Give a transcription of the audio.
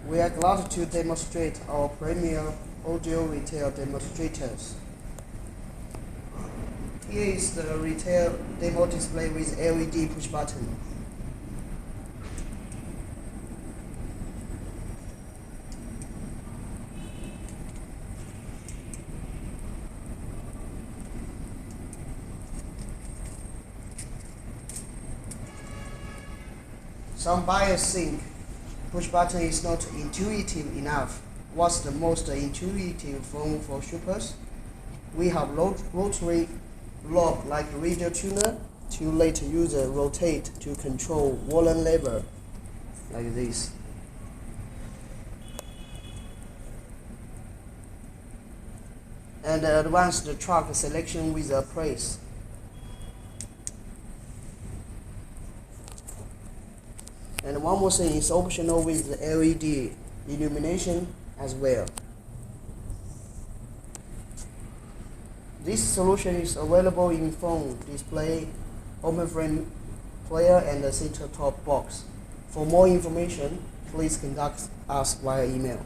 We are glad to demonstrate our premier audio retail demonstrators. Here is the retail demo display with LED push button. Some buyers think push button is not intuitive enough. What's the most intuitive phone for shoppers? We have Rotary lock like radio tuner to let user rotate to control volume lever like this. And advanced track selection with a press. And one more thing is optional with the LED illumination as well. This solution is available in phone, display, open frame player and a set-top box. For more information, please contact us via email.